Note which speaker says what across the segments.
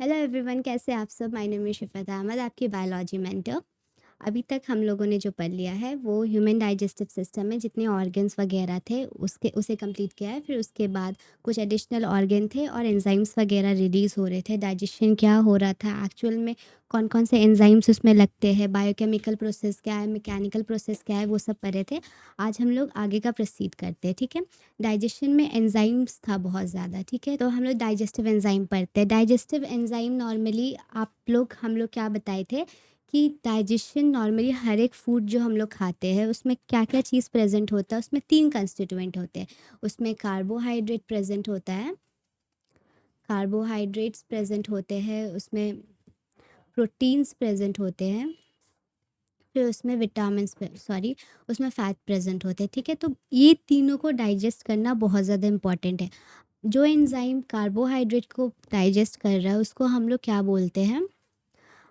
Speaker 1: Hello everyone, कैसे आप सब। माय नेम इज़ शिफ़ात अहमद, आपकी बायोलॉजी मेंटर। अभी तक हम लोगों ने जो पढ़ लिया है वो ह्यूमन डाइजेस्टिव सिस्टम में जितने ऑर्गन्स वगैरह थे उसे कंप्लीट किया है। फिर उसके बाद कुछ एडिशनल ऑर्गन थे और एंजाइम्स वगैरह रिलीज़ हो रहे थे। डाइजेशन क्या हो रहा था एक्चुअल में, कौन कौन से एंजाइम्स उसमें लगते हैं, बायोकेमिकल प्रोसेस क्या है, मैकेनिकल प्रोसेस क्या है, वो सब पढ़े थे। आज हम लोग आगे का प्रोसीड करते हैं, ठीक है। डाइजेशन में एंजाइम्स था बहुत ज़्यादा, ठीक है। तो हम लोग डाइजेस्टिव एंजाइम पढ़ते हैं। डाइजेस्टिव एंजाइम नॉर्मली हम लोग क्या बताए थे कि डाइजेशन नॉर्मली हर एक फूड जो हम लोग खाते हैं उसमें क्या क्या चीज़ प्रेजेंट होता है। उसमें 3 कंस्टिट्यूएंट होते हैं। उसमें कार्बोहाइड्रेट प्रेजेंट होता है, कार्बोहाइड्रेट्स प्रेजेंट होते हैं, उसमें प्रोटीन्स प्रेजेंट होते हैं, फिर उसमें उसमें फ़ैट प्रेजेंट होते हैं, ठीक है। तो ये तीनों को डाइजेस्ट करना बहुत ज़्यादा इंपॉर्टेंट है। जो एंजाइम कार्बोहाइड्रेट को डाइजेस्ट कर रहा है उसको हम लोग क्या बोलते हैं,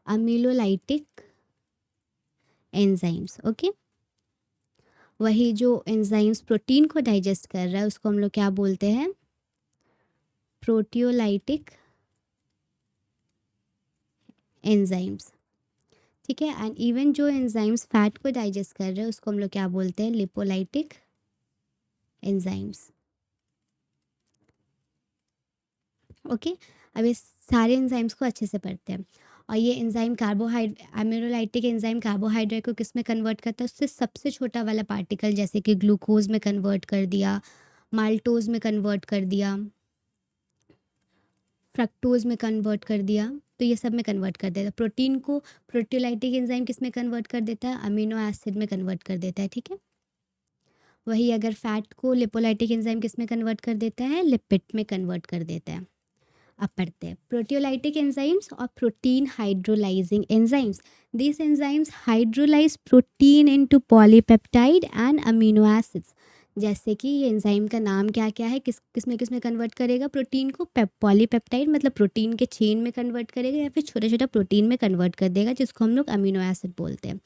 Speaker 1: अमीलोलाइटिक एंजाइम्स, ओके। वही जो एंजाइम्स प्रोटीन को डाइजेस्ट कर रहा है उसको हम लोग क्या बोलते हैं, प्रोटियोलाइटिक एंजाइम्स, ठीक है। एंड इवन जो एंजाइम्स फैट को डाइजेस्ट कर रहे हैं उसको हम लोग क्या बोलते हैं, लिपोलाइटिक एंजाइम्स, ओके। अब इस सारे एंजाइम्स को अच्छे से पढ़ते हैं। और ये एंजाइम अमीलोलाइटिक एंजाइम कार्बोहाइड्रेट को किस में कन्वर्ट करता है, उससे सबसे छोटा वाला पार्टिकल जैसे कि ग्लूकोज में कन्वर्ट कर दिया, माल्टोज में कन्वर्ट कर दिया, फ्रक्टोज में कन्वर्ट कर दिया, तो ये सब में कन्वर्ट कर देता है। प्रोटीन को प्रोटियोलाइटिक एंजाइम किस में कन्वर्ट कर देता है, अमीनो एसिड में कन्वर्ट कर देता है, ठीक है। वही अगर फैट को लिपोलाइटिक एंजाइम किस में कन्वर्ट कर देता है, लिपिड में कन्वर्ट कर देता है। अब पढ़ते हैं प्रोटियोलाइटिक एंजाइम्स और protein hydrolysing enzymes. This enzymes hydrolyse protein into polypeptide and amino acids. जैसे कि ये एंजाइम का नाम क्या क्या है, किस में कन्वर्ट करेगा प्रोटीन को, पॉलीपेप्टाइड मतलब प्रोटीन के चेन में कन्वर्ट करेगा, या फिर छोटा छोटा प्रोटीन में कन्वर्ट कर देगा जिसको हम लोग अमीनो एसिड बोलते हैं।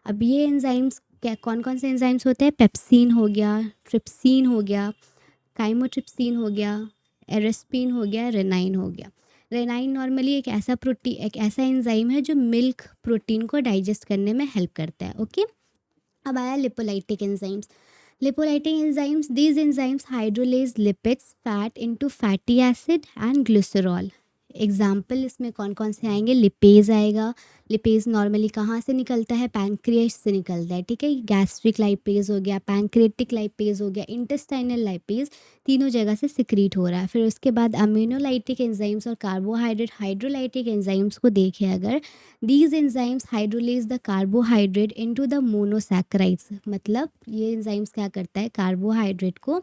Speaker 1: अब ये एंजाइम्स क्या, कौन कौन से एंजाइम्स होते हैं, पेप्सिन हो गया, ट्रिप्सिन हो गया, काइमोट्रिप्सिन हो गया, एरेस्पिन हो गया, रेनाइन हो गया। रेनाइन नॉर्मली एक ऐसा एंजाइम है जो मिल्क प्रोटीन को डाइजेस्ट करने में हेल्प करता है, ओके। अब आया lipolytic enzymes. Lipolytic enzymes, these enzymes hydrolase lipids fat into fatty acid and glycerol. Example इसमें कौन कौन से आएंगे, लिपेज आएगा। लिपेज नॉर्मली कहाँ से निकलता है, पैंक्रियास से निकलता है, ठीक है। गैस्ट्रिक लाइपेज हो गया, पैंक्रेटिक लाइपेज हो गया, इंटेस्टाइनल लाइपेज, तीनों जगह से सिक्रीट हो रहा है। फिर उसके बाद अमीनोलाइटिक एंजाइम्स और कार्बोहाइड्रेट हाइड्रोलाइटिक एंजाइम्स को देखें अगर, these enzymes hydrolyse the carbohydrate into the monosaccharides. मतलब ये एंजाइम्स क्या करता है, कार्बोहाइड्रेट को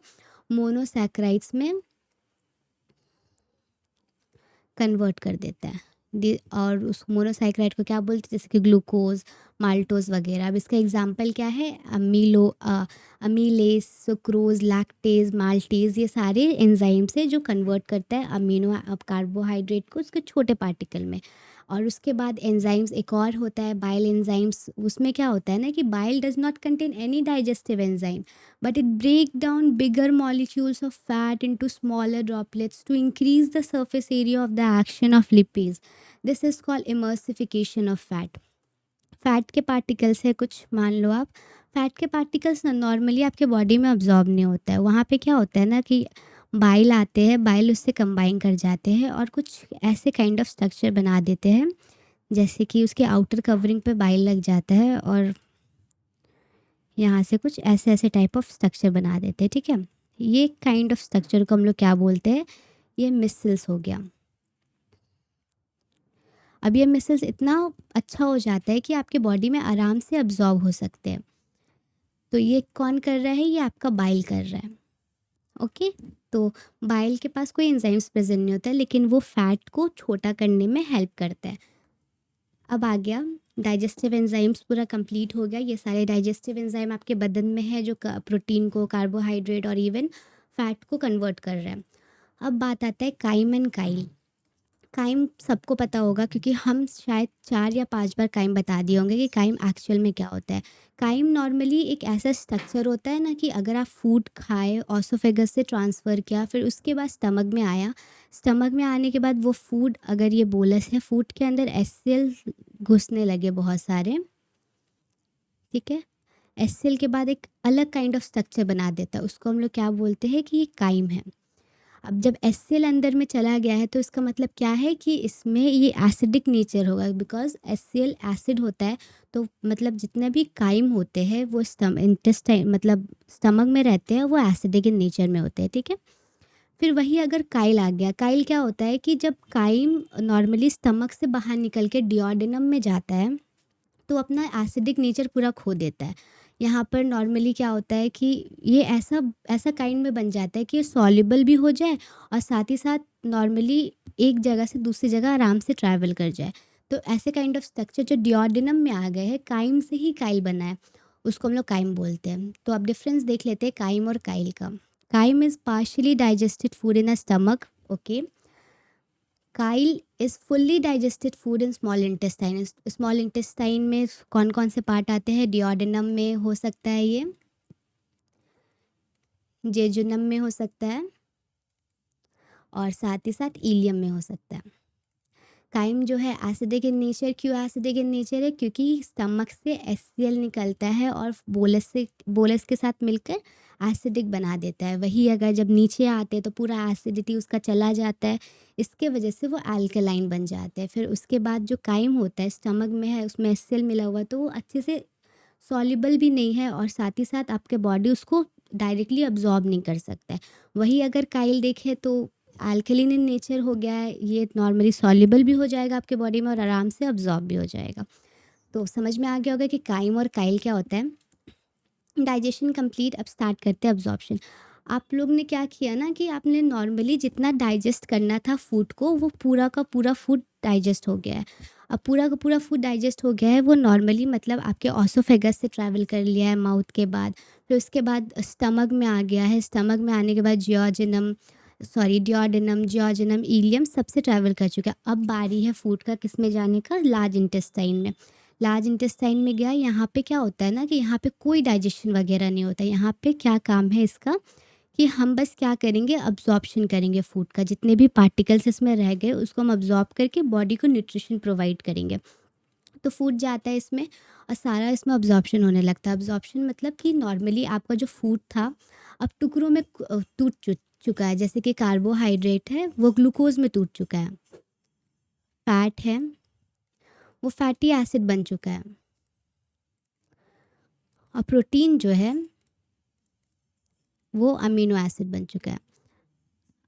Speaker 1: मोनोसैक्राइड्स में कन्वर्ट कर देता है। और उस मोनोसाइक्राइड को क्या बोलते हैं, जैसे कि ग्लूकोज, माल्टोज वगैरह। अब इसका एग्जांपल क्या है, अमीलेस, सुक्रोज, लैक्टेज, माल्टेज, ये सारे एंजाइम्स है जो कन्वर्ट करता है अमीनो कार्बोहाइड्रेट को उसके छोटे पार्टिकल में। और उसके बाद एंजाइम्स एक और होता है, बाइल एंजाइम्स। उसमें क्या होता है ना कि bile does not contain any digestive enzyme, but it break down bigger molecules of fat into smaller droplets to increase the surface area of the action of lipids. This is called emulsification of fat. Fat के particles है कुछ, मान लो आप, fat के particles ना normally आपके body में absorb नहीं होता है। वहाँ पे क्या होता है ना कि बाइल आते हैं, बाइल उससे कंबाइन कर जाते हैं और कुछ ऐसे काइंड ऑफ स्ट्रक्चर बना देते हैं, जैसे कि उसके आउटर कवरिंग पे बाइल लग जाता है और यहाँ से कुछ ऐसे ऐसे टाइप ऑफ स्ट्रक्चर बना देते हैं, ठीक है। ये काइंड ऑफ स्ट्रक्चर को हम लोग क्या बोलते हैं, ये मिसल्स हो गया। अब ये मिसल्स इतना अच्छा हो जाता है कि आपके बॉडी में आराम से अब्जॉर्ब हो सकते हैं। तो ये कौन कर रहा है, ये आपका बाइल कर रहा है, ओके। तो बाइल के पास कोई एंजाइम्स प्रेजेंट नहीं होता है, लेकिन वो फैट को छोटा करने में हेल्प करता है। अब आ गया डाइजेस्टिव एंजाइम्स, पूरा कंप्लीट हो गया। ये सारे डाइजेस्टिव एंजाइम आपके बदन में है जो प्रोटीन को, कार्बोहाइड्रेट और इवन फैट को कन्वर्ट कर रहा है। अब बात आता है काइम एंड काइल। काइम सबको पता होगा क्योंकि हम शायद 4 या 5 बार काइम बता दिए होंगे कि काइम एक्चुअल में क्या होता है। काइम नॉर्मली एक ऐसा स्ट्रक्चर होता है ना कि अगर आप फूड खाए, ऑसोफेगस से ट्रांसफ़र किया, फिर उसके बाद स्टमक में आया। स्टमक में आने के बाद वो फूड, अगर ये बोलस है, फूड के अंदर एससीएल घुसने लगे बहुत सारे, ठीक है? एससीएल के बाद एक अलग काइंड ऑफ स्ट्रक्चर बना देता है, उसको हम लोग क्या बोलते हैं कि ये काइम है। अब जब एचसीएल अंदर में चला गया है तो इसका मतलब क्या है कि इसमें ये एसिडिक नेचर होगा, बिकॉज एचसीएल एसिड होता है। तो मतलब जितने भी काइम होते हैं वो इंटेस्टाइन मतलब स्टमक में रहते हैं, वो एसिडिक इन नेचर में होते हैं, ठीक है। फिर वही अगर काइल आ गया, काइल क्या होता है कि जब काइम नॉर्मली स्टमक से बाहर निकल के डिओडिनम में जाता है तो अपना एसिडिक नेचर पूरा खो देता है। यहाँ पर नॉर्मली क्या होता है कि ये ऐसा ऐसा काइंड में बन जाता है कि ये सॉल्युबल भी हो जाए और साथ ही साथ नॉर्मली एक जगह से दूसरी जगह आराम से ट्रैवल कर जाए। तो ऐसे काइंड ऑफ स्ट्रक्चर जो डिओडिनम में आ गए हैं, काइम से ही काइल बना है, उसको हम लोग काइम बोलते हैं। तो अब डिफरेंस देख लेते हैं काइम और काइल का। Chyme is partially digested food in a stomach, okay. Chyle is fully digested food in small intestine. Small intestine में कौन कौन से पार्ट आते हैं? डिओडिनम में हो सकता है, ये जेजुनम में हो सकता है, और साथ ही साथ इलियम में हो सकता है। काइम जो है एसिडिक इन नेचर, क्यों एसिडिक इन नेचर है? क्योंकि स्टमक से एचसीएल निकलता है और बोलस के साथ मिलकर एसिडिक बना देता है। वही अगर जब नीचे आते हैं तो पूरा एसिडिटी उसका चला जाता है, इसके वजह से वो अल्कलाइन बन जाते हैं। फिर उसके बाद जो काइम होता है स्टमक में है, उसमें एचसीएल मिला हुआ, तो वो अच्छे से सॉल्युबल भी नहीं है और साथ ही साथ आपके बॉडी उसको डायरेक्टली अब्जॉर्ब नहीं कर सकता है। वही अगर काइल देखें तो अल्कलीन इन नेचर हो गया है, ये नॉर्मली सॉल्युबल भी हो जाएगा आपके बॉडी में और आराम से अब्जॉर्ब भी हो जाएगा। तो समझ में आ गया होगा कि काइम और काइल क्या होता है। डाइजेशन कंप्लीट, अब स्टार्ट करते हैं अब्जॉर्प्शन। आप लोग ने क्या किया ना कि आपने नॉर्मली जितना डाइजेस्ट करना था फूड को, वो पूरा का पूरा फूड डाइजेस्ट हो गया है। अब पूरा का पूरा फूड डाइजेस्ट हो गया है, वो नॉर्मली मतलब आपके ऑसोफेगस से ट्रैवल कर लिया है माउथ के बाद, फिर उसके बाद स्टमक में आ गया है। स्टमक में आने के बाद डिओडिनम, जियोजिनम, इलियम सबसे ट्रैवल कर चुका है। अब बारी है फूड का किस में जाने का? लार्ज इंटेस्टाइन में। लार्ज इंटेस्टाइन में गया, यहाँ पे क्या होता है ना कि यहाँ पे कोई डाइजेशन वगैरह नहीं होता। यहाँ पे क्या काम है इसका कि हम बस क्या करेंगे, अब्जॉर्प्शन करेंगे फूड का, जितने भी पार्टिकल्स इसमें रह गए उसको हम अब्जॉर्ब करके बॉडी को न्यूट्रिशन प्रोवाइड करेंगे। तो फूड जाता है इसमें और सारा इसमें अब्जॉर्प्शन होने लगता है। अब्जॉर्प्शन मतलब कि नॉर्मली आपका जो फूड था अब टुकड़ों में चुका है। जैसे कि कार्बोहाइड्रेट है वो ग्लूकोज में टूट चुका है, फैट है वो फैटी एसिड बन चुका है, और प्रोटीन जो है वो अमीनो एसिड बन चुका है।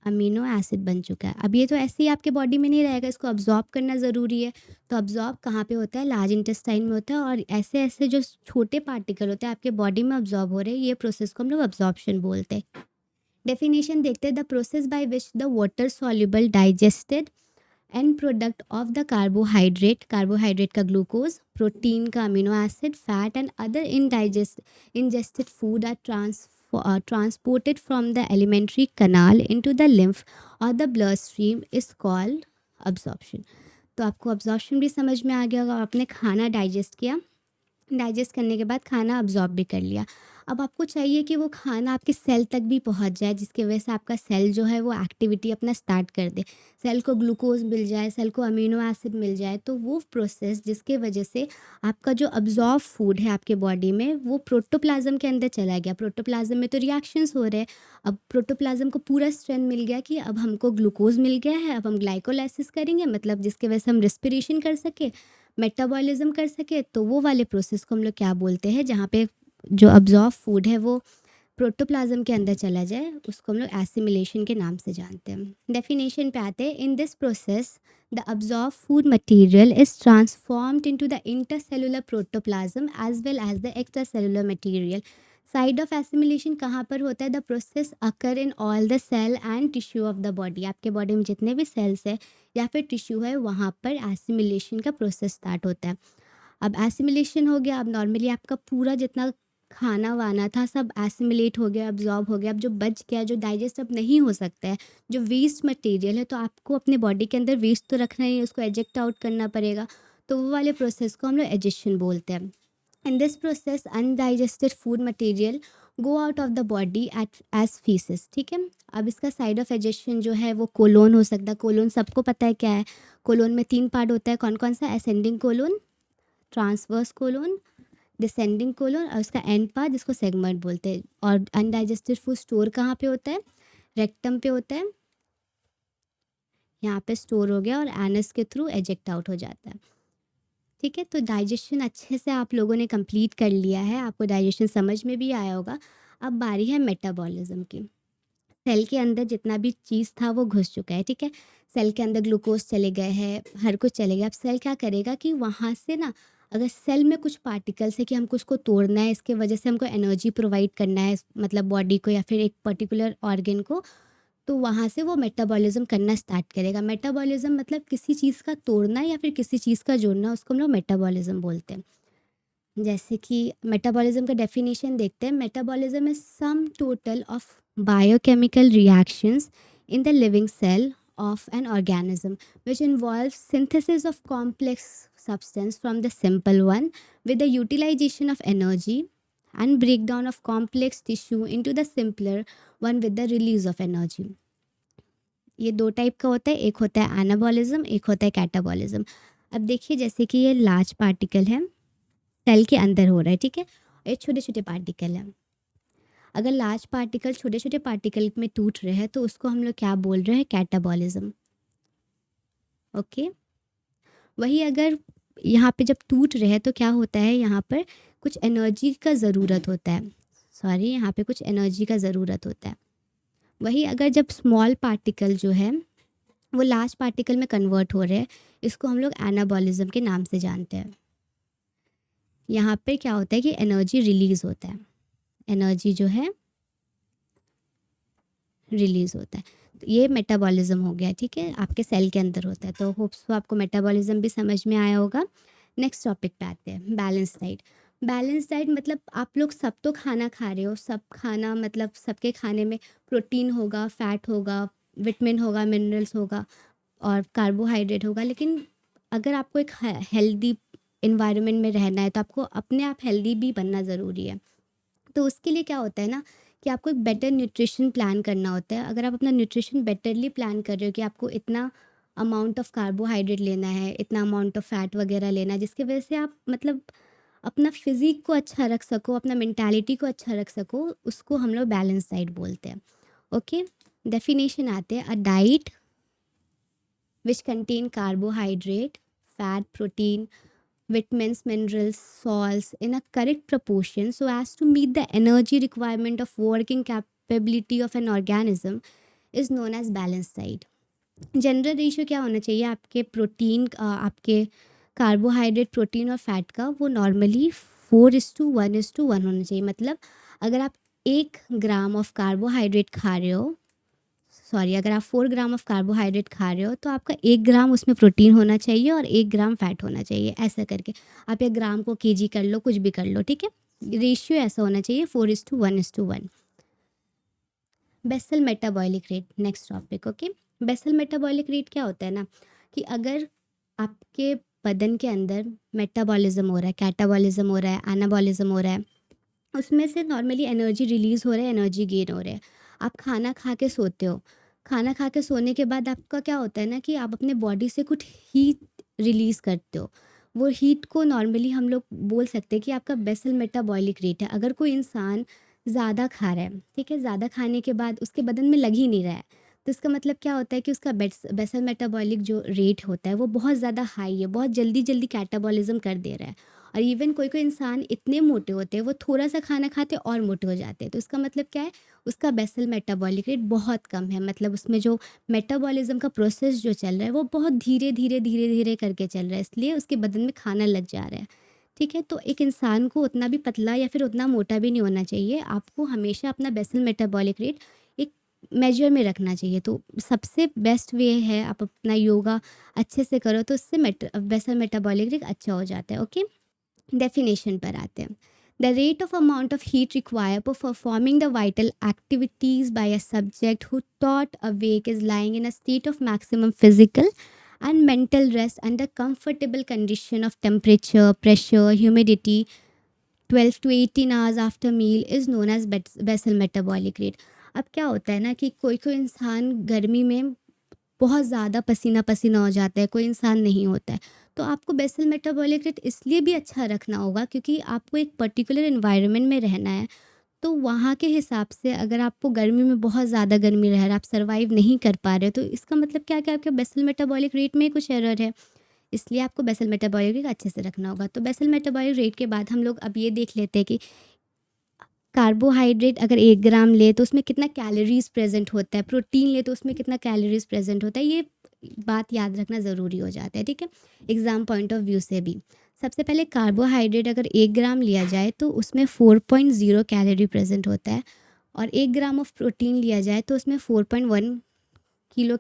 Speaker 1: अमीनो एसिड बन चुका है। अब ये तो ऐसे ही आपके बॉडी में नहीं रहेगा, इसको अब्जॉर्ब करना ज़रूरी है। तो अब्जॉर्ब कहाँ पे होता है? लार्ज इंटेस्टाइन में होता है। और ऐसे ऐसे जो छोटे पार्टिकल होते हैं आपके बॉडी में अब्जॉर्ब हो रहे हैं, ये प्रोसेस को हम लोग अब्जॉर्प्शन बोलते हैं। डेफिनेशन देखते हैं, the process by which the water soluble digested and product of the carbohydrate का ग्लूकोज, प्रोटीन का amino acid, fat and other ingested food are transported from the alimentary canal into the lymph or the bloodstream is called absorption। तो आपको absorption भी समझ में आ गया होगा। आपने खाना डाइजेस्ट किया, डाइजेस्ट करने के बाद खाना अब्जॉर्ब भी कर लिया। अब आपको चाहिए कि वो खाना आपके सेल तक भी पहुंच जाए, जिसकी वजह से आपका सेल जो है वो एक्टिविटी अपना स्टार्ट कर दे, सेल को ग्लूकोज मिल जाए, सेल को अमीनो एसिड मिल जाए। तो वो प्रोसेस जिसके वजह से आपका जो अब्जॉर्ब फूड है आपके बॉडी में वो प्रोटोप्लाज्म के अंदर चला गया। प्रोटोप्लाज्म में तो रिएक्शंस हो रहे हैं। अब प्रोटोप्लाज्म को पूरा स्ट्रेंथ मिल गया कि अब हमको ग्लूकोज मिल गया है, अब हम ग्लाइकोलाइसिस करेंगे, मतलब जिसके वजह से हम रेस्पिरेशन कर सके, मेटाबॉलिज्म कर सके। तो वो वाले प्रोसेस को हम लोग क्या बोलते हैं? जहाँ पे जो अब्जॉर्ब फूड है वो प्रोटोप्लाज्म के अंदर चला जाए, उसको हम लोग एसिमिलेशन के नाम से जानते हैं। डेफिनेशन पे आते हैं, in this process the absorb food material is transformed into the intercellular protoplasm as well as the extracellular material. Site of assimilation कहाँ पर होता है? The process occur in all the cell and tissue of the body. आपके body में जितने भी sales है या फिर टिश्यू है, वहाँ पर एसिमिलेशन का प्रोसेस स्टार्ट होता है। अब एसिमिलेशन हो गया, अब नॉर्मली आपका पूरा जितना खाना वाना था सब एसिमिलेट हो गया, अब्जॉर्ब हो गया। अब जो बच गया, जो डाइजेस्ट अब नहीं हो सकता है, जो वेस्ट मटेरियल है, तो आपको अपने बॉडी के अंदर वेस्ट तो रखना ही है, उसको एजेक्ट आउट करना पड़ेगा। तो वो वाले प्रोसेस को हम लोग एजेशन बोलते हैं। In this process undigested food material go out of the body at as faeces, ठीक है। अब इसका साइड ऑफ एजेशन जो है वो कोलोन हो सकता है। कोलोन सबको पता है क्या है। कोलोन में 3 पार्ट होता है, कौन कौन सा? Ascending colon, transverse colon, descending colon, और उसका एंड पार्ट जिसको सेगमेंट बोलते हैं। और अनडाइजेस्टेड फूड स्टोर कहाँ पे होता है? रेक्टम पे होता है। यहाँ पे स्टोर हो गया और एनस के थ्रू एजेक्ट आउट हो जाता है, ठीक है। तो डाइजेशन अच्छे से आप लोगों ने कंप्लीट कर लिया है, आपको डाइजेशन समझ में भी आया होगा। अब बारी है मेटाबॉलिज्म की। सेल के अंदर जितना भी चीज़ था वो घुस चुका है, ठीक है। सेल के अंदर ग्लूकोज चले गए हैं, हर कुछ चले गया। अब सेल क्या करेगा कि वहाँ से ना, अगर सेल में कुछ पार्टिकल्स है कि हमको उसको तोड़ना है, इसके वजह से हमको एनर्जी प्रोवाइड करना है, मतलब बॉडी को या फिर एक पर्टिकुलर ऑर्गन को, तो वहाँ से वो मेटाबॉलिज्म करना स्टार्ट करेगा। मेटाबॉलिज्म मतलब किसी चीज़ का तोड़ना या फिर किसी चीज़ का जोड़ना, उसको हम लोग मेटाबॉलिज्म बोलते हैं। जैसे कि मेटाबॉलिज्म का डेफिनेशन देखते हैं। Metabolism is sum total of biochemical reactions in the living cell of an organism which involves synthesis of complex substance from the simple one with the utilization of energy and breakdown of complex tissue into the simpler one with the release of energy. ये 2 type का होता है, एक होता है anabolism, एक होता है कैटाबॉलिज्म। अब देखिए जैसे कि ये लार्ज पार्टिकल है, सेल के अंदर हो रहा है, ठीक है। ये छोटे छोटे पार्टिकल हैं। अगर लार्ज पार्टिकल छोटे छोटे पार्टिकल में टूट रहे हैं तो उसको हम लोग क्या बोल रहे हैं? Catabolism, okay. वही अगर यहाँ पे जब टूट रहे हैं तो क्या होता है, यहाँ पर कुछ एनर्जी का ज़रूरत होता है, सॉरी यहाँ पे कुछ एनर्जी का ज़रूरत होता है। वही अगर जब स्मॉल पार्टिकल जो है वो लार्ज पार्टिकल में कन्वर्ट हो रहे हैं, इसको हम लोग एनाबॉलिज्म के नाम से जानते हैं। यहाँ पे क्या होता है कि एनर्जी रिलीज़ होता है, एनर्जी जो है रिलीज़ होता है। तो ये मेटाबॉलिज्म हो गया, ठीक है, आपके सेल के अंदर होता है। तो होप्स तो आपको मेटाबॉलिज्म भी समझ में आया होगा। नेक्स्ट टॉपिक पे आते हैं, बैलेंस डाइट। बैलेंस डाइट मतलब आप लोग सब तो खाना खा रहे हो, सब खाना मतलब सबके खाने में प्रोटीन होगा, फैट होगा, विटामिन होगा, मिनरल्स होगा और कार्बोहाइड्रेट होगा। लेकिन अगर आपको एक हेल्दी इन्वायरमेंट में रहना है तो आपको अपने आप हेल्दी भी बनना ज़रूरी है। तो उसके लिए क्या होता है ना कि आपको एक बेटर न्यूट्रिशन प्लान करना होता है। अगर आप अपना न्यूट्रिशन बेटरली प्लान कर रहे हो कि आपको इतना अमाउंट ऑफ कार्बोहाइड्रेट लेना है, इतना अमाउंट ऑफ फैट वगैरह लेना है, जिसकी वजह से आप मतलब अपना फिज़िक को अच्छा रख सको, अपना मेंटालिटी को अच्छा रख सको, उसको हम लोग बैलेंस डाइट बोलते हैं, ओके। डेफिनेशन आते हैं, a diet which contain carbohydrate, fat, protein, vitamins, minerals, salts in a correct proportion so as to meet the energy requirement of working capability of an organism is known as balanced diet. General ratio क्या होना चाहिए आपके protein, आपके carbohydrate, protein और fat का, वो normally 4:1:1 होना चाहिए। मतलब अगर आप 1 ग्राम ऑफ कार्बोहाइड्रेट खा रहे हो, सॉरी अगर आप 4 ग्राम ऑफ कार्बोहाइड्रेट खा रहे हो तो आपका 1 ग्राम उसमें प्रोटीन होना चाहिए और 1 ग्राम फैट होना चाहिए। ऐसा करके आप या ग्राम को केजी कर लो, कुछ भी कर लो, ठीक है। रेशियो ऐसा होना चाहिए 4:1:1। Basal metabolic rate, next topic, okay. Basal metabolic rate क्या होता है ना कि अगर आपके बदन के अंदर मेटाबॉलिज्म हो रहा है, कैटाबॉलिज्म हो रहा है, एनाबॉलिज्म हो रहा है, उसमें से नॉर्मली एनर्जी रिलीज़ हो रहा है, एनर्जी गेन हो रहा है। आप खाना खा के सोते हो, खाना खा के सोने के बाद आपका क्या होता है ना कि आप अपने बॉडी से कुछ हीट रिलीज़ करते हो। वो हीट को नॉर्मली हम लोग बोल सकते हैं कि आपका बेसल मेटाबॉलिक रेट है। अगर कोई इंसान ज़्यादा खा रहा है, ठीक है, ज़्यादा खाने के बाद उसके बदन में लग ही नहीं रहा है, तो इसका मतलब क्या होता है कि उसका बेसल मेटाबॉलिक जो रेट होता है वो बहुत ज़्यादा हाई है, बहुत जल्दी जल्दी कैटाबॉलिज्म कर दे रहा है। और इवन कोई कोई इंसान इतने मोटे होते हैं, वो थोड़ा सा खाना खाते और मोटे हो जाते हैं। तो इसका मतलब क्या है, उसका बेसल मेटाबॉलिक रेट बहुत कम है। मतलब उसमें जो मेटाबॉलिज्म का प्रोसेस जो चल रहा है वो बहुत धीरे धीरे धीरे धीरे करके चल रहा है, इसलिए उसके बदन में खाना लग जा रहा है, ठीक है। तो एक इंसान को उतना भी पतला या फिर उतना मोटा भी नहीं होना चाहिए। आपको हमेशा अपना बेसल मेटाबॉलिक रेट एक मेजर में रखना चाहिए। तो सबसे बेस्ट वे है आप अपना योगा अच्छे से करो तो उससे बेसल मेटाबॉलिक रेट अच्छा हो जाता है, ओके। डेफिनेशन पर आते हैं। The rate of amount of heat required for performing the vital activities by a subject who thought awake is lying in a state of maximum physical and mental rest under comfortable condition of temperature, pressure, humidity 12 to 18 hours after meal is known as basal metabolic rate. अब क्या होता है ना कि कोई कोई इंसान गर्मी में बहुत ज़्यादा पसीना पसीना हो जाता है, कोई इंसान नहीं होता है, तो आपको बेसल मेटाबॉलिक रेट इसलिए भी अच्छा रखना होगा क्योंकि आपको एक पर्टिकुलर एनवायरनमेंट में रहना है। तो वहाँ के हिसाब से अगर आपको गर्मी में बहुत ज़्यादा गर्मी रह रहा है, आप सर्वाइव नहीं कर पा रहे हो, तो इसका मतलब क्या है कि आपके बेसल मेटाबॉलिक रेट में कुछ एरर है। इसलिए आपको बेसल मेटाबॉलिक रेट अच्छे से रखना होगा। तो बेसल मेटाबॉलिक रेट के बाद हम लोग अब ये देख लेते हैं कि कार्बोहाइड्रेट अगर 1 ग्राम ले तो उसमें कितना कैलोरीज़ प्रेज़ेंट होता है, प्रोटीन ले तो उसमें कितना कैलोरीज़ प्रेज़ेंट होता है, ये बात याद रखना ज़रूरी हो जाता है, ठीक है? एग्ज़ाम पॉइंट ऑफ व्यू से भी। सबसे पहले कार्बोहाइड्रेट अगर 1 ग्राम लिया जाए तो उसमें 4.0 कैलोरी प्रेज़ेंट होता है और 1 ग्राम ऑफ प्रोटीन लिया जाए तो उसमें 4.1 किलो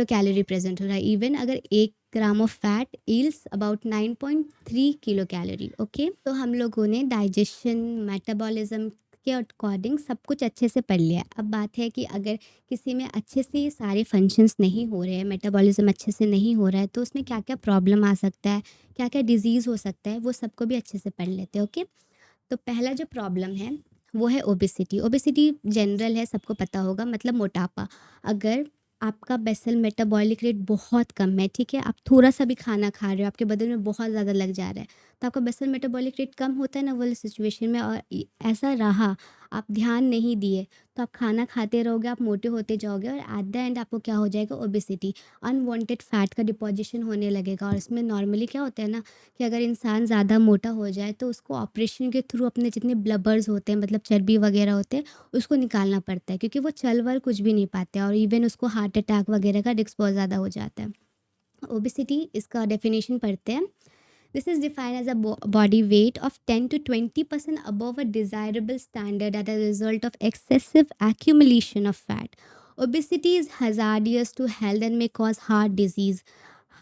Speaker 1: कैलोरी प्रेज़ेंट हो रहा है। इवन अगर 1 gram of fat yields about 9.3 kilo calorie, okay? तो हम लोगों ने डाइजेशन, मेटाबॉलिज़्म के अकॉर्डिंग सब कुछ अच्छे से पढ़ लिया है। अब बात है कि अगर किसी में अच्छे से ये सारे फंक्शंस नहीं हो रहे हैं, मेटाबॉलिज़्म अच्छे से नहीं हो रहा है, तो उसमें क्या-क्या प्रॉब्लम आ सकता है, क्या-क्या डिज़ीज़ हो सकता है, वो सबको भी अच्छे से पढ़ लेते हैं, ओके? तो पहला जो प्रॉब्लम है, वो है ओबेसिटी। ओबेसिटी जनरल है, सबको पता होगा, मतलब मोटापा। अगर आपका बेसल मेटाबॉलिक रेट बहुत कम है, ठीक है? आप थोड़ा-सा भी खाना खा रहे हो, आपके बदन में बहुत ज़्यादा लग जा रहा है, तो आपका बेसल मेटाबॉलिक रेट कम होता है ना वो वाली सिचुएशन में और ऐसा रहा, आप ध्यान नहीं दिए, तो आप खाना खाते रहोगे, आप मोटे होते जाओगे और एट द एंड आपको क्या हो जाएगा, ओबेसिटी, अनवांटेड फैट का डिपॉजिशन होने लगेगा। और इसमें नॉर्मली क्या होता है ना कि अगर इंसान ज़्यादा मोटा हो जाए तो उसको ऑपरेशन के थ्रू अपने जितने ब्लबर्स होते हैं, मतलब चर्बी वगैरह होते हैं, उसको निकालना पड़ता है क्योंकि वो चल वल कुछ भी नहीं पाते और इवन उसको हार्ट अटैक वगैरह का रिस्क बहुत ज़्यादा हो जाता है। ओबेसिटी इसका डेफिनेशन पढ़ते हैं। This is defined as a body weight of 10 to 20% above a desirable standard as a result of excessive accumulation of fat. Obesity is hazardous to health and may cause heart disease,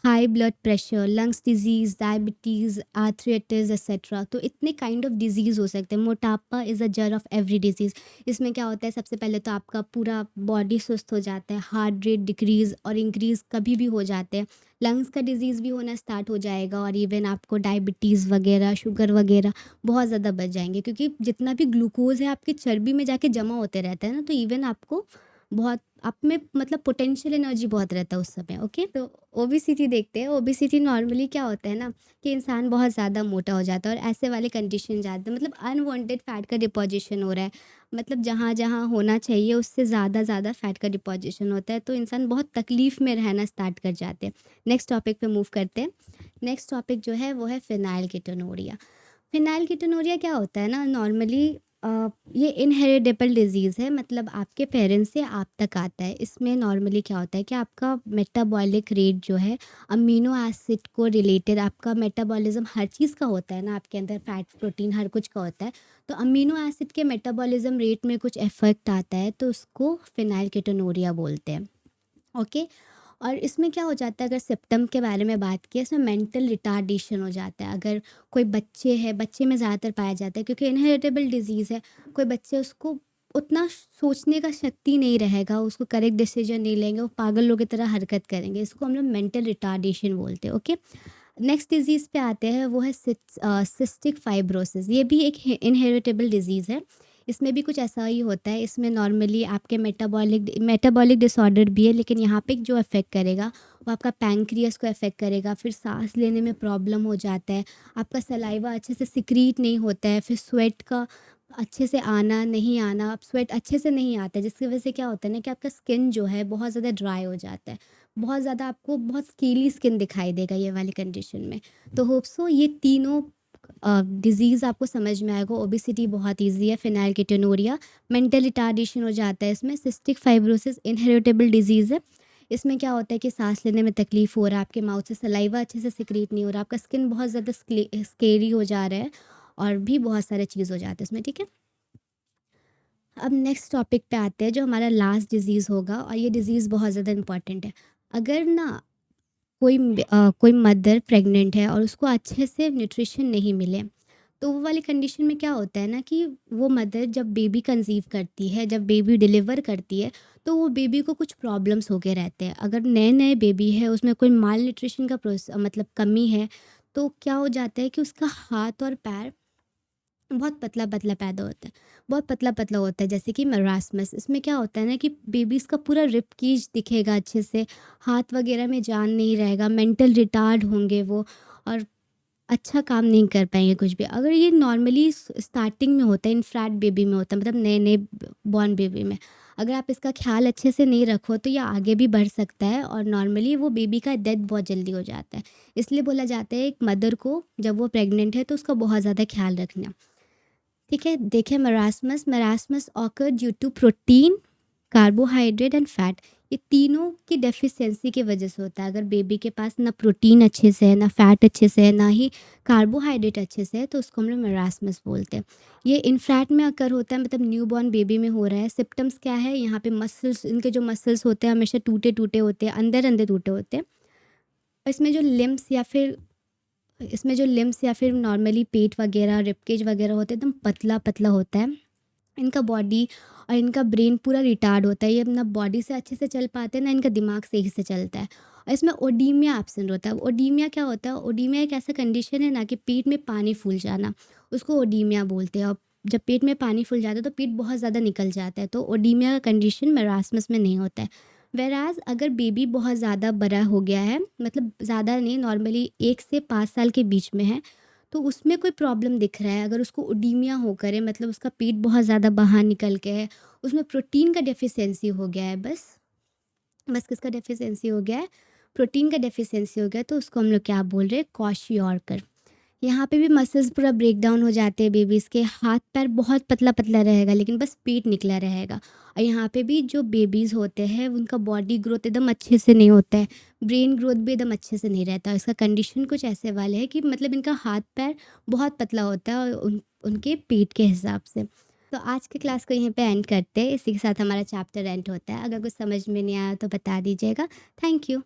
Speaker 1: high blood pressure, lungs disease, diabetes, arthritis etcetera. तो इतने kind of disease हो सकते हैं। मोटापा is a जड़ of every disease. इसमें क्या होता है, सबसे पहले तो आपका पूरा बॉडी सुस्त हो जाता है, हार्ट रेट डिक्रीज़ और इंक्रीज़ कभी भी हो जाते हैं, लंग्स का डिजीज़ भी होना स्टार्ट हो जाएगा और इवन आपको डायबिटीज़ वगैरह, शुगर वगैरह बहुत ज़्यादा बढ़ जाएंगे क्योंकि जितना भी ग्लूकोज़ है आपकी चर्बी में जाके जमा होते रहता है ना, तो इवन आपको बहुत आप में मतलब पोटेंशियल एनर्जी बहुत रहता है उस समय, ओके? तो ओबेसिटी देखते हैं। ओबेसिटी नॉर्मली क्या होता है ना कि इंसान बहुत ज़्यादा मोटा हो जाता है और ऐसे वाले कंडीशन जाते हैं, मतलब अनवांटेड फैट का डिपॉजिशन हो रहा है, मतलब जहाँ जहाँ होना चाहिए उससे ज़्यादा फैट का डिपॉजिशन होता है, तो इंसान बहुत तकलीफ़ में रहना स्टार्ट कर जाते हैं। नेक्स्ट टॉपिक पे मूव करते हैं। नेक्स्ट टॉपिक जो है वो है फिनाइल कीटोनुरिया। फिनाइल कीटोनुरिया क्या होता है ना, नॉर्मली ये इनहेरिटेबल डिज़ीज़ है, मतलब आपके पेरेंट्स से आप तक आता है। इसमें नॉर्मली क्या होता है कि आपका मेटाबॉलिक रेट जो है अमीनो एसिड को रिलेटेड, आपका मेटाबॉलिज्म हर चीज़ का होता है ना, आपके अंदर फैट प्रोटीन हर कुछ का होता है, तो अमीनो एसिड के मेटाबॉलिज्म रेट में कुछ इफेक्ट आता है तो उसको फिनाइल कीटोनुरिया बोलते हैं, ओके? और इसमें क्या हो जाता है, अगर सिम्पटम के बारे में बात की, इसमें मेंटल रिटार्डेशन हो जाता है। अगर कोई बच्चे है, बच्चे में ज़्यादातर पाया जाता है क्योंकि इनहेरिटेबल डिजीज़ है। कोई बच्चे उसको उतना सोचने का शक्ति नहीं रहेगा, उसको करेक्ट डिसीजन नहीं लेंगे, वो पागल लोगों की तरह हरकत करेंगे, इसको हम लोग मेंटल रिटार्डेशन बोलते हैं, ओके? नेक्स्ट डिज़ीज़ पे आते हैं, वो है सिस्टिक फाइब्रोसिस। ये भी एक इनहेरिटेबल डिज़ीज़ है। इसमें भी कुछ ऐसा ही होता है। इसमें नॉर्मली आपके मेटाबॉलिक डिसऑर्डर भी है, लेकिन यहाँ पे जो अफेक्ट करेगा वो आपका पैंक्रियास को अफेक्ट करेगा, फिर सांस लेने में प्रॉब्लम हो जाता है, आपका सलाइवा अच्छे से सिक्रीट नहीं होता है, फिर स्वेट का अच्छे से आना नहीं आना, अब स्वेट अच्छे से नहीं आता है, जिसकी वजह से क्या होता है ना कि आपका स्किन जो है बहुत ज़्यादा ड्राई हो जाता है, बहुत ज़्यादा आपको बहुत स्केली स्किन दिखाई देगा ये वाली कंडीशन में। तो होप सो ये तीनों डिज़ीज़ आपको समझ में आएगा। ओबेसिटी बहुत ईजी है, फिनाइल कीटोनुरिया, मेंटल रिटार्डेशन हो जाता है इसमें, सिस्टिक फाइब्रोसिस इनहेरिटेबल डिजीज़ है। इसमें क्या होता है कि सांस लेने में तकलीफ़ हो रहा है, आपके माउथ से सलाइवा अच्छे से सिक्रीट नहीं हो रहा, आपका स्किन बहुत ज़्यादा स्केरी हो जा रहा है और भी बहुत सारे चीज़ हो जाते हैं इसमें, ठीक है? अब नेक्स्ट टॉपिक पे आते हैं जो हमारा लास्ट डिज़ीज़ होगा और ये डिज़ीज़ बहुत ज़्यादा इंपॉर्टेंट है। अगर ना कोई मदर प्रेग्नेंट है और उसको अच्छे से न्यूट्रिशन नहीं मिले, तो वो वाली कंडीशन में क्या होता है ना कि वो मदर जब बेबी कंसीव करती है, जब बेबी डिलीवर करती है, तो वो बेबी को कुछ प्रॉब्लम्स हो के रहते हैं। अगर नए-नए बेबी है, उसमें कोई माल न्यूट्रिशन का मतलब कमी है, तो क्या हो जाता है कि उसका हाथ और पैर बहुत पतला-पतला पैदा होता है, बहुत पतला-पतला होता है, जैसे कि मरासमस। इसमें क्या होता है ना कि बेबीज़ का पूरा रिब केज दिखेगा अच्छे से, हाथ वगैरह में जान नहीं रहेगा, मेंटल रिटार्ड होंगे वो और अच्छा काम नहीं कर पाएँगे कुछ भी। अगर ये नॉर्मली स्टार्टिंग में होता है, इन्फैंट बेबी में होता है, मतलब नए-नए बॉर्न बेबी में। अगर आप इसका ख़्याल अच्छे से नहीं रखो तो ये आगे भी बढ़ सकता है और नॉर्मली वो बेबी का डेथ बहुत जल्दी हो जाता है। इसलिए बोला जाता है एक मदर को जब वो प्रेग्नेंट है तो उसका बहुत ज़्यादा ख़्याल रखना। ठीक है, देखिए marasmus marasmus occur due to protein, carbohydrate and fat. ये तीनों की डेफिशिएंसी की वजह से होता है। अगर बेबी के पास ना प्रोटीन अच्छे से है, ना फैट अच्छे से है, ना ही कार्बोहाइड्रेट अच्छे से है, तो उसको हम लोग मरासमस बोलते हैं। ये इन्फैंट में अकर होता है, मतलब न्यूबॉर्न बेबी में हो रहा है। सिम्पटम्स क्या है, यहाँ पे मसल्स, इनके जो मसल्स होते हैं हमेशा टूटे-टूटे होते हैं, अंदर-अंदर टूटे होते हैं। और इसमें जो लिम्स या फिर नॉर्मली पेट वगैरह, रिब केज वगैरह होते हैं, एकदम पतला-पतला होता है। इनका बॉडी और इनका ब्रेन पूरा रिटार्ड होता है। ये ना बॉडी से अच्छे से चल पाते हैं, ना इनका दिमाग सही से चलता है। और इसमें ओडीमिया एब्सेंट होता है। ओडीमिया क्या होता है? ओडीमिया एक ऐसा कंडीशन है ना कि पेट में पानी फूल जाना, उसको ओडीमिया बोलते हैं। और जब पेट में पानी फूल जाता है तो पेट बहुत ज़्यादा निकल जाता है, तो ओडीमिया का कंडीशन मरासमस में नहीं होता है। व्हेरेएज़ अगर बेबी बहुत ज़्यादा बड़ा हो गया है, मतलब ज़्यादा नहीं, नॉर्मली 1 से 5 साल के बीच में है, तो उसमें कोई प्रॉब्लम दिख रहा है, अगर उसको ओडीमिया होकर है, मतलब उसका पेट बहुत ज़्यादा बाहर निकल के है, उसमें प्रोटीन का डेफिशिएंसी हो गया है, बस बस किसका डेफिशिएंसी हो गया है? प्रोटीन का डेफिशिएंसी हो गया है, तो उसको हम लोग क्या बोल रहे हैं? क्वाशियोर्कर। यहाँ पे भी मसल्स पूरा ब्रेक डाउन हो जाते हैं बेबीज़ के, हाथ-पैर बहुत पतला-पतला रहेगा लेकिन बस पेट निकला रहेगा। और यहाँ पे भी जो बेबीज़ होते हैं उनका बॉडी ग्रोथ एकदम अच्छे से नहीं होता है, ब्रेन ग्रोथ भी एकदम अच्छे से नहीं रहता है। इसका कंडीशन कुछ ऐसे वाले है कि मतलब इनका हाथ-पैर बहुत पतला होता है और उनके पेट के हिसाब से। तो आज की क्लास को यहीं पे एंड करते हैं, इसी के साथ हमारा चैप्टर एंड होता है। अगर कुछ समझ में नहीं आया तो बता दीजिएगा। Thank you.